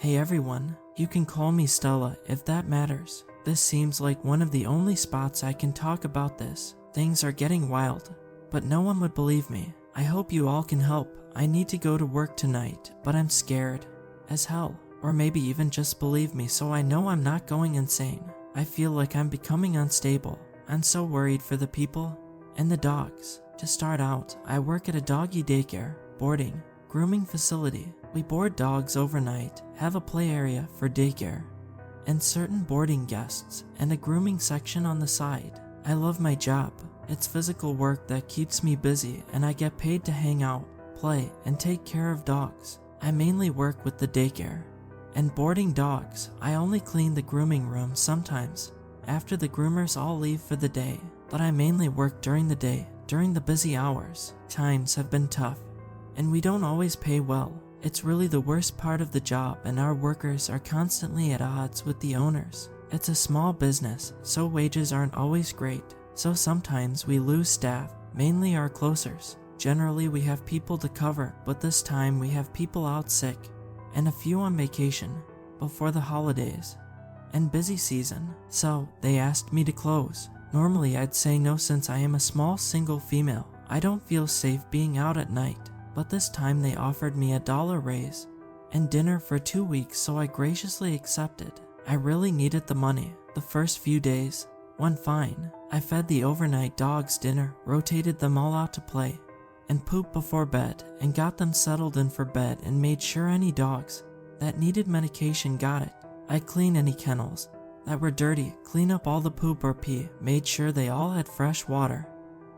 Hey everyone, you can call me Stella if that matters. This seems like one of the only spots I can talk about this. Things are getting wild, but no one would believe me. I hope you all can help. I need to go to work tonight, but I'm scared as hell. Or maybe even just believe me so I know I'm not going insane. I feel like I'm becoming unstable. I'm so worried for the people and the dogs. To start out, I work at a doggy daycare, boarding, grooming facility. We board dogs overnight, have a play area for daycare, and certain boarding guests, and a grooming section on the side. I love my job. It's physical work that keeps me busy, and I get paid to hang out, play, and take care of dogs. I mainly work with the daycare and boarding dogs. I only clean the grooming room sometimes, after the groomers all leave for the day, but I mainly work during the day, during the busy hours. Times have been tough, and we don't always pay well. It's really the worst part of the job, and our workers are constantly at odds with the owners. It's a small business, so wages aren't always great, so sometimes we lose staff, mainly our closers. Generally we have people to cover, but this time we have people out sick, and a few on vacation, before the holidays and busy season, so they asked me to close. Normally I'd say no since I am a small single female. I don't feel safe being out at night. But this time they offered me $1 raise and dinner for 2 weeks, so I graciously accepted. I really needed the money. The first few days went fine. I fed the overnight dogs dinner, rotated them all out to play, and poop before bed, and got them settled in for bed, and made sure any dogs that needed medication got it. I clean any kennels that were dirty, clean up all the poop or pee, made sure they all had fresh water,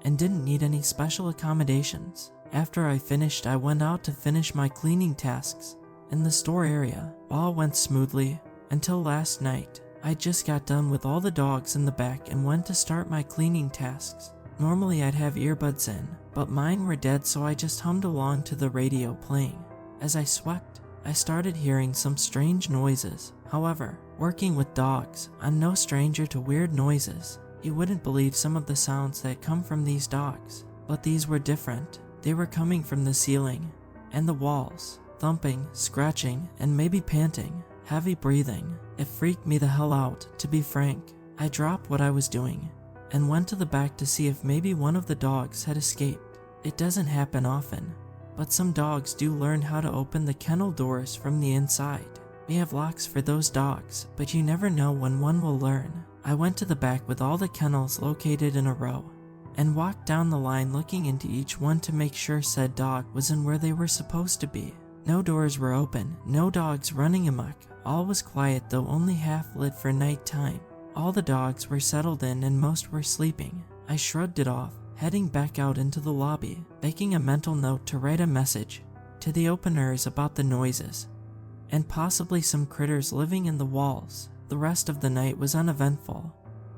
and didn't need any special accommodations. After I finished, I went out to finish my cleaning tasks in the store area. All went smoothly until last night. I just got done with all the dogs in the back and went to start my cleaning tasks. Normally I'd have earbuds in, but mine were dead, so I just hummed along to the radio playing. As I swept, I started hearing some strange noises. However, working with dogs, I'm no stranger to weird noises. You wouldn't believe some of the sounds that come from these dogs, but these were different. They were coming from the ceiling and the walls, thumping, scratching, and maybe panting, heavy breathing. It freaked me the hell out, to be frank. I dropped what I was doing and went to the back to see if maybe one of the dogs had escaped. It doesn't happen often, but some dogs do learn how to open the kennel doors from the inside. We have locks for those dogs, but you never know when one will learn. I went to the back with all the kennels located in a row, and walked down the line looking into each one to make sure said dog was in where they were supposed to be. No doors were open, no dogs running amok. All was quiet, though only half lit for night time. All the dogs were settled in and most were sleeping. I shrugged it off, heading back out into the lobby, making a mental note to write a message to the openers about the noises and possibly some critters living in the walls. The rest of the night was uneventful,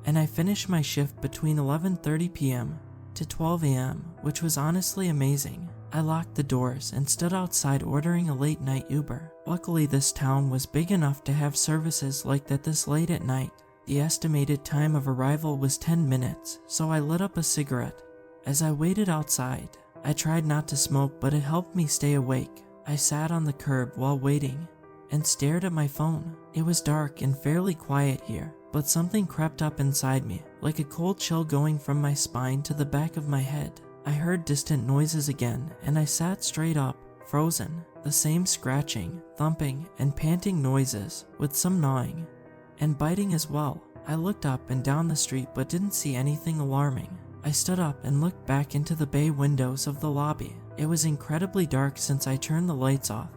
and I finished my shift between 11:30 p.m. to 12 a.m., which was honestly amazing. I locked the doors and stood outside ordering a late night Uber. Luckily this town was big enough to have services like that this late at night. The estimated time of arrival was 10 minutes, so I lit up a cigarette. As I waited outside, I tried not to smoke, but it helped me stay awake. I sat on the curb while waiting and stared at my phone. It was dark and fairly quiet here, but something crept up inside me, like a cold chill going from my spine to the back of my head. I heard distant noises again, and I sat straight up, frozen. The same scratching, thumping, and panting noises, with some gnawing and biting as well. I looked up and down the street but didn't see anything alarming. I stood up and looked back into the bay windows of the lobby. It was incredibly dark since I turned the lights off,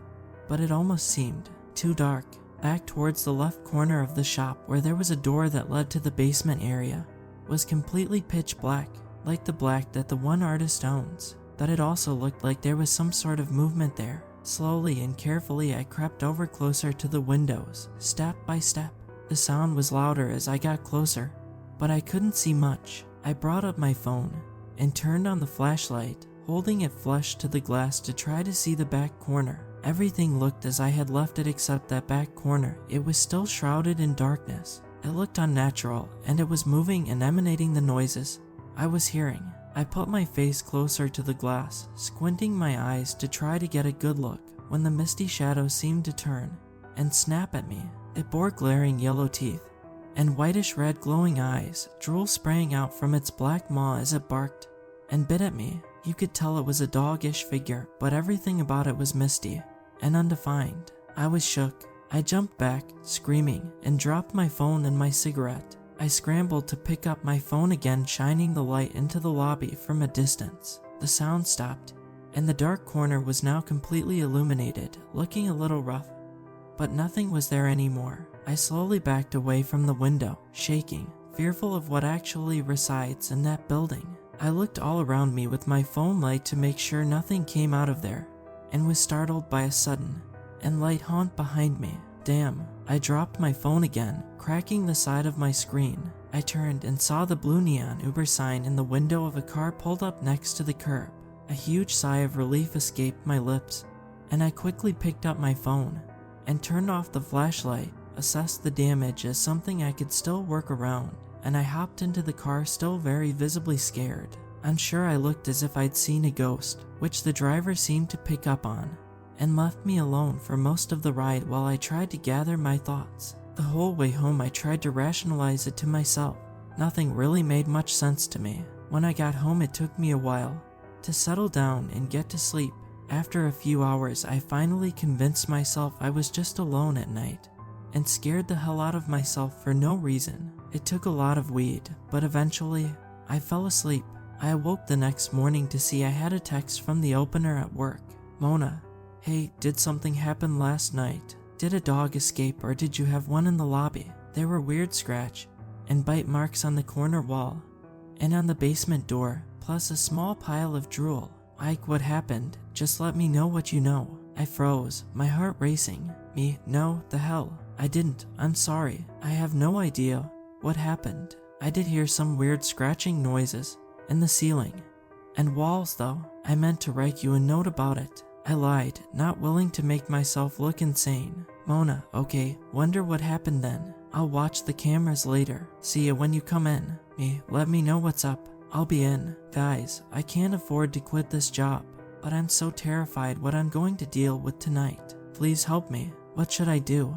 but it almost seemed too dark. Back towards the left corner of the shop, where there was a door that led to the basement area, was completely pitch black, like the black that the one artist owns. But it also looked like there was some sort of movement there. Slowly and carefully I crept over closer to the windows, step by step. The sound was louder as I got closer, but I couldn't see much. I brought up my phone and turned on the flashlight, holding it flush to the glass to try to see the back corner. Everything looked as I had left it except that back corner. It was still shrouded in darkness. It looked unnatural, and it was moving and emanating the noises I was hearing. I put my face closer to the glass, squinting my eyes to try to get a good look, when the misty shadow seemed to turn and snap at me. It bore glaring yellow teeth and whitish red glowing eyes, drool spraying out from its black maw as it barked and bit at me. You could tell it was a doggish figure, but everything about it was misty and undefined. I was shook. I jumped back, screaming, and dropped my phone and my cigarette. I scrambled to pick up my phone again, shining the light into the lobby from a distance. The sound stopped, and the dark corner was now completely illuminated, looking a little rough. But nothing was there anymore. I slowly backed away from the window, shaking, fearful of what actually resides in that building. I looked all around me with my phone light to make sure nothing came out of there, and was startled by a sudden and light haunt behind me. Damn, I dropped my phone again, cracking the side of my screen. I turned and saw the blue neon Uber sign in the window of a car pulled up next to the curb. A huge sigh of relief escaped my lips, and I quickly picked up my phone and turned off the flashlight, assessed the damage as something I could still work around, and I hopped into the car still very visibly scared. I'm sure I looked as if I'd seen a ghost, which the driver seemed to pick up on, and left me alone for most of the ride while I tried to gather my thoughts. The whole way home I tried to rationalize it to myself. Nothing really made much sense to me. When I got home it took me a while to settle down and get to sleep. After a few hours I finally convinced myself I was just alone at night, and scared the hell out of myself for no reason. It took a lot of weed, but eventually I fell asleep. I awoke the next morning to see I had a text from the opener at work. Mona, hey, did something happen last night? Did a dog escape or did you have one in the lobby? There were weird scratch and bite marks on the corner wall and on the basement door, plus a small pile of drool. Ike, what happened? Just let me know what you know. I froze, my heart racing. Me, no, the hell. I didn't. I'm sorry. I have no idea what happened. I did hear some weird scratching noises in the ceiling and walls though. I meant to write you a note about it. I lied, not willing to make myself look insane. Mona, okay, wonder what happened then. I'll watch the cameras later. See ya when you come in. Me, let me know what's up. I'll be in. Guys, I can't afford to quit this job, but I'm so terrified what I'm going to deal with tonight. Please help me. What should I do?